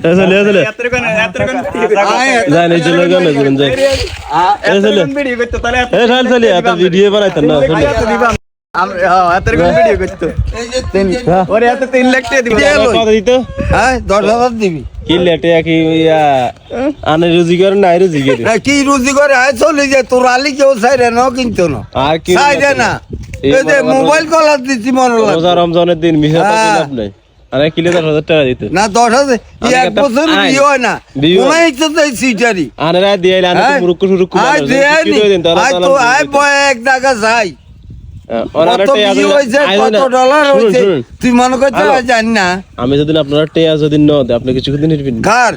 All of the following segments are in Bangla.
চলে চলে জানি চলে গেল গুরুন যাই চলে এ চল চলে এত ভিডিও বানাইতেন না চলে ভিডিও করতে ওরে এত 3 লাখ টাকা দিবি কত দিত হ্যাঁ 10,000 দিবি কি লেটে কি আনে রুজি করে নাই রুজি করে কি রুজি করে আয় চলে যায় তোর আলি কেউ চাইরে না কিনতো না আর কি চাইরে না এই যে মোবাইল কলার দিছি মনে লাগে রোজা রমজানের দিন মিশা লাভ নাই আরে কিলে 10,000 টাকা দিত না 10,000 এই এক বছর বিয়ে হয় না কোনাই তো এই সিটারি আরে রাত দিয়ে আনে তো মুরুক্কু সুরুক্কু আয় দেন আয় তো আয় বয় এক টাকা যাই কত বিয়ে হয়েছে কত ডলার হয়েছে তুই মনে করতে জানি না আমি যদি আপনারা টেয়া যদি ন দেয় আপনি কিছু দিন নিবেন কার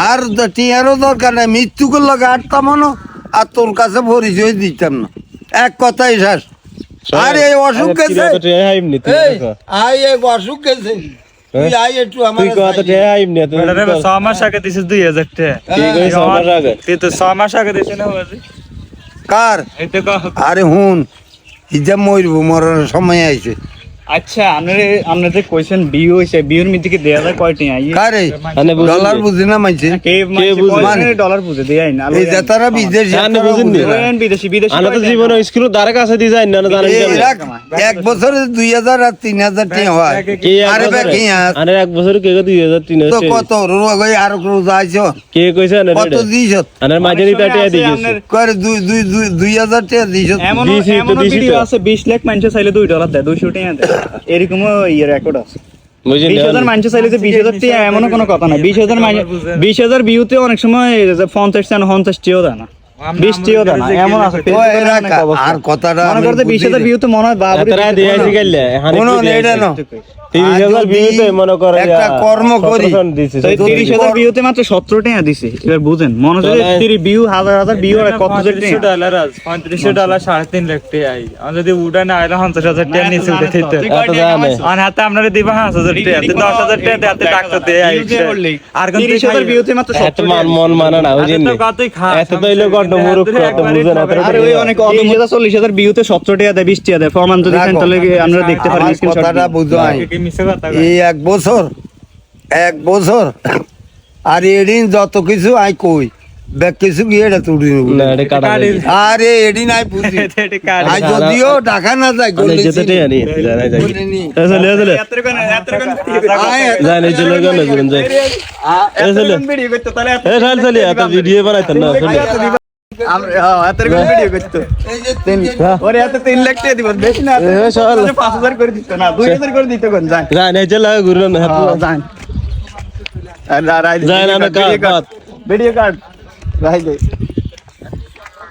আর টিয়ারও দরকার নাই মৃত্যু করলো আটতাম না আর তোর কাছে পরিচয় দিতাম না এক কথাই শেষ আর এই অসুখ গেছে আই এই অসুখ গেছে তুই আই একটু আমার তুই কত টেয়া আইমনি তুই 6 মাস আগে দিছিস 2,000 টাকা কি কই 6 মাস আগে তুই তো 6 মাস আগে দিছিস না বাজি কার এইতে কহ আরে হুন ইজা মরবো মরার সময় আইছে আচ্ছা আপনি যে কইছেন বিয়ে হইছে বিয়ের মিটিকে দেয়া যায় কয়টি আই কারে আনে বুঝুন ডলার বুঝি না মাইছে কে মানে ডলার বুঝে দেয় না এই যে তারা বিদেশি আনে বুঝুন বিদেশি আনে তো জীবন স্কুল দ্বারা কাছে দি যায় না জানেন এক বছরে 2,000 আর 3,000 টাকা হয় আরে বে কি আরে এক বছর কে 2,000 3,000 তো কত রোগই আর রোজা আইছো কে কইছে আনে কত দিছ আনে মাঝে দিতে টাকা দি গেছে করে 2,000 টাকা দিছ এমন ভিডিও আছে 20 লাখ মানুষ চাইলে $2 দেয় 200 টাকা দেয় এরকম ইয়ে রেকর্ড আছে বুঝিন 20,000 মানুষ চাইলে যে 20,000 টাকা এমন কোনো কথা না 20,000 ভিউতে অনেক সময় 50 টাকা 50 টাকাও দেয় না 20 টাকাও দেয় না এমন আছে আর কথাটা মনে করতে 20,000 ভিউতে মনে হয় বাবুরে এতরা দিয়েছি গেলে কোন এটা না 30,000 ভিউতে মনে করে একটা কর্ম করি 30,000 ভিউতে মাত্র 17 টাকা দিছে এবার বুঝেন মনে হয় 30 ভিউ হাজার ভিউ আর কত $35 আজ $35 3.5 লাখ টাকা আই আর যদি উড়া না আইলে 50,000 টাকা নিচে উঠে দিতে এত জানে আর হাতে আপনারা দিবা 5,000 টাকা 10,000 টাকা হাতে ডাক্তার দেয় আই আর কোন 30,000 ভিউতে মাত্র এত মন মানে না বুঝিন এত তো হইলো গড মুরুক এত বুঝেন এত আর ওই অনেক 40,000 ভিউতে 17 টাকা দেয় 20 টাকা দেয় প্রমাণ যদি দেন তাহলে আমরা দেখতে পারি স্ক্রিনশট কথাটা বুঝো কি মিছে কথা এই এক বছর আর এদিন যত কিছু আই কই ব্যাক কিছু কি এটা তুড়ি না এটা কাটা আরে এদিন আই বুঝি আই যদিও ঢাকা না যায় গলে যেতে নি জানা যায় চলে চলে জানি চলে গেল গুরুন যাই চলে ভিডিও করতে তাহলে এ চল চলে এত ভিডিও বানাইতেন না চলে ভিডিও করতে ওরে এত 3 লাখ টাকা দিব বেশি না 5,000 করে দিত না 2,000 করে দিত কোন জান জানি চলে গুরুন হাত জান জানি না কাট ভিডিও কাট রাই দে